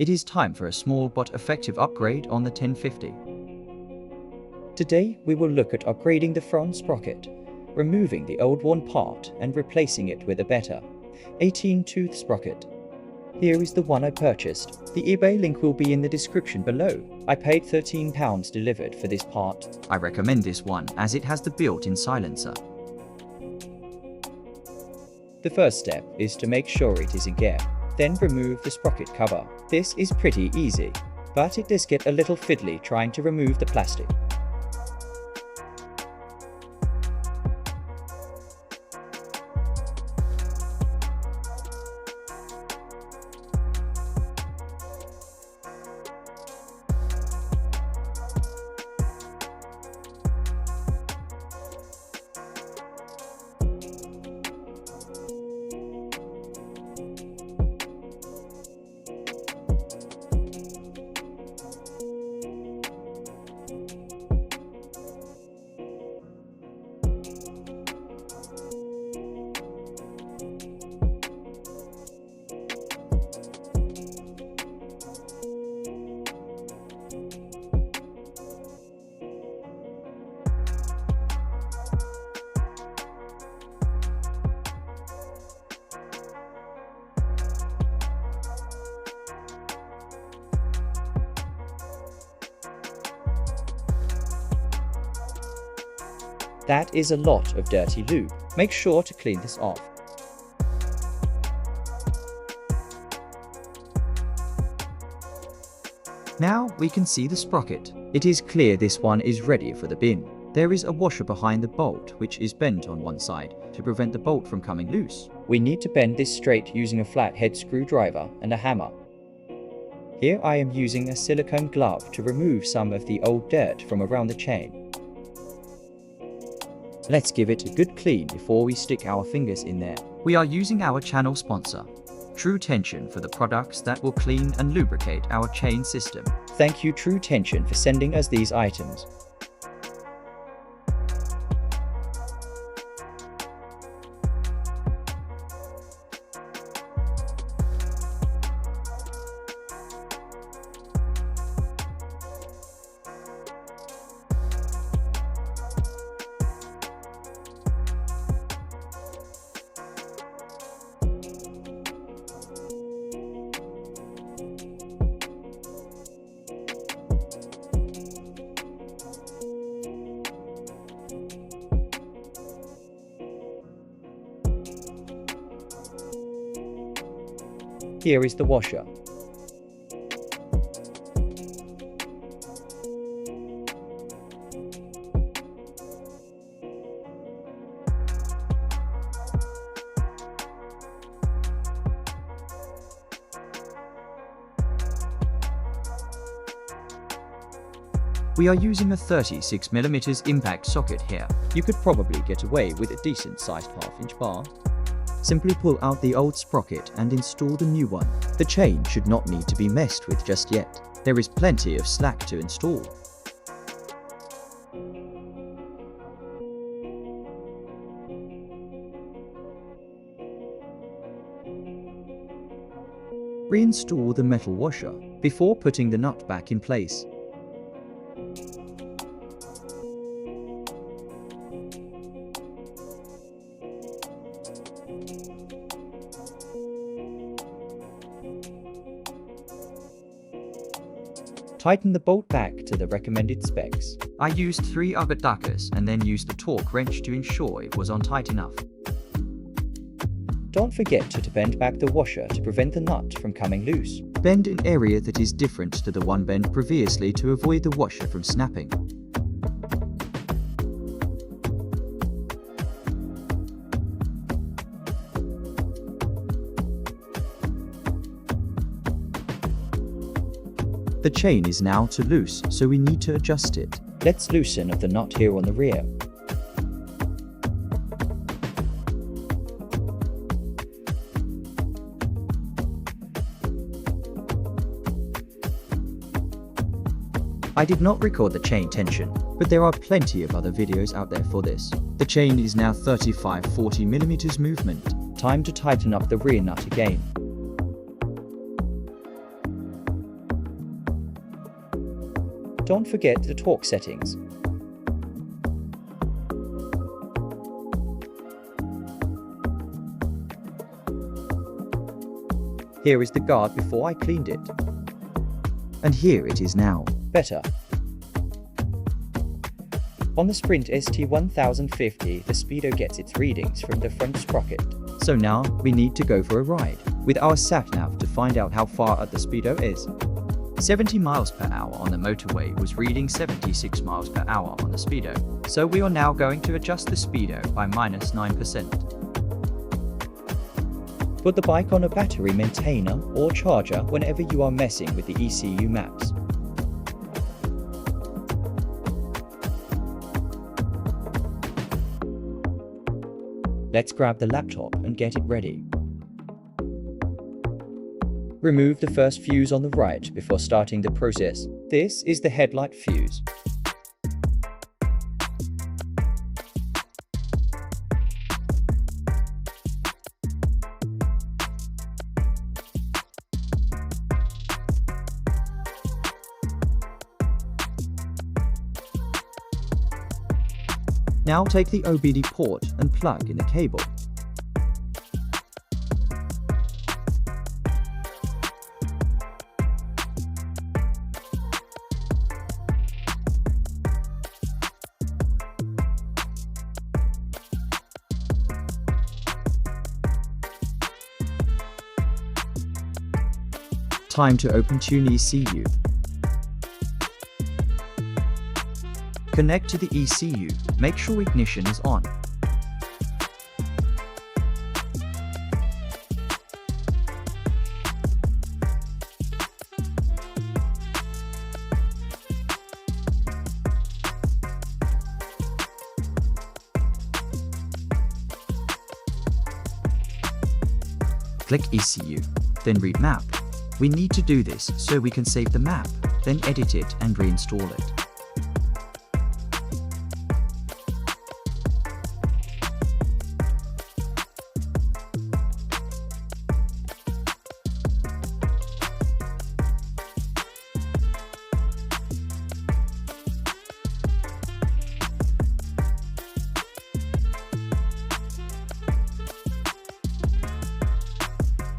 It is time for a small but effective upgrade on the 1050. Today we will look at upgrading the front sprocket, removing the old one part and replacing it with a better 18-tooth sprocket. Here is the one I purchased. The eBay link will be in the description below. I paid £13 delivered for this part. I recommend this one as it has the built-in silencer. The first step is to make sure it is in gear. Then remove the sprocket cover. This is pretty easy, but it does get a little fiddly trying to remove the plastic. That is a lot of dirty lube. Make sure to clean this off. Now we can see the sprocket. It is clear this one is ready for the bin. There is a washer behind the bolt which is bent on one side to prevent the bolt from coming loose. We need to bend this straight using a flathead screwdriver and a hammer. Here I am using a silicone glove to remove some of the old dirt from around the chain. Let's give it a good clean before we stick our fingers in there. We are using our channel sponsor, True Tension, for the products that will clean and lubricate our chain system. Thank you True Tension for sending us these items. Here is the washer. We are using a 36mm impact socket here. You could probably get away with a decent sized 1/2-inch bar. Simply pull out the old sprocket and install the new one. The chain should not need to be messed with just yet. There is plenty of slack to install. Reinstall the metal washer before putting the nut back in place. Tighten the bolt back to the recommended specs. I used 3 agadacas and then used the torque wrench to ensure it was on tight enough. Don't forget to bend back the washer to prevent the nut from coming loose. Bend an area that is different to the one bent previously to avoid the washer from snapping. The chain is now too loose, so we need to adjust it. Let's loosen up the nut here on the rear. I did not record the chain tension, but there are plenty of other videos out there for this. The chain is now 35-40mm movement. Time to tighten up the rear nut again. Don't forget the torque settings. Here is the guard before I cleaned it. And here it is now. Better. On the Sprint ST1050, the Speedo gets its readings from the front sprocket. So now we need to go for a ride with our sat-nav to find out how far the Speedo is. 70 miles per hour on the motorway was reading 76 miles per hour on the Speedo. So we are now going to adjust the Speedo by -9%. Put the bike on a battery maintainer or charger whenever you are messing with the ECU maps. Let's grab the laptop and get it ready. Remove the first fuse on the right before starting the process. This is the headlight fuse. Now take the OBD port and plug in the cable. Time to open Tune ECU. Connect to the ECU. Make sure ignition is on. Click ECU, then read map. We need to do this so we can save the map, then edit it and reinstall it.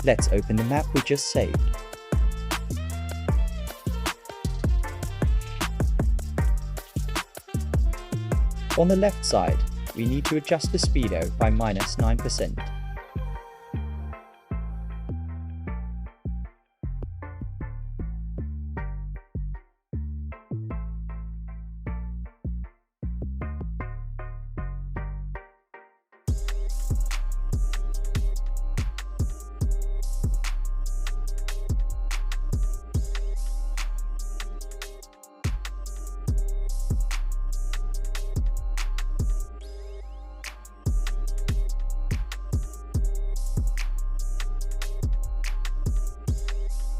Let's open the map we just saved. On the left side, we need to adjust the Speedo by -9%.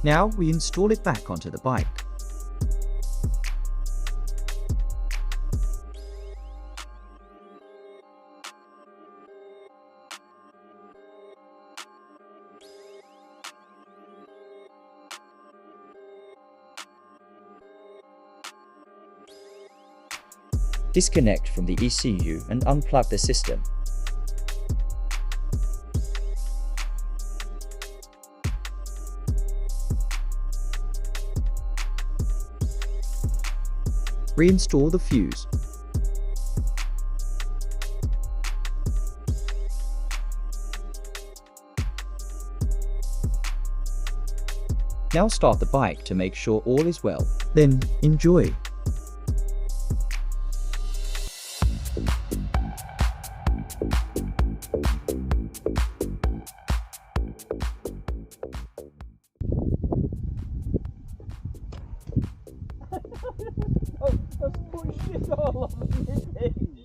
Now we install it back onto the bike. Disconnect from the ECU and unplug the system. Reinstall the fuse. Now start the bike to make sure all is well. Then enjoy. Oh, that's put shit all over me.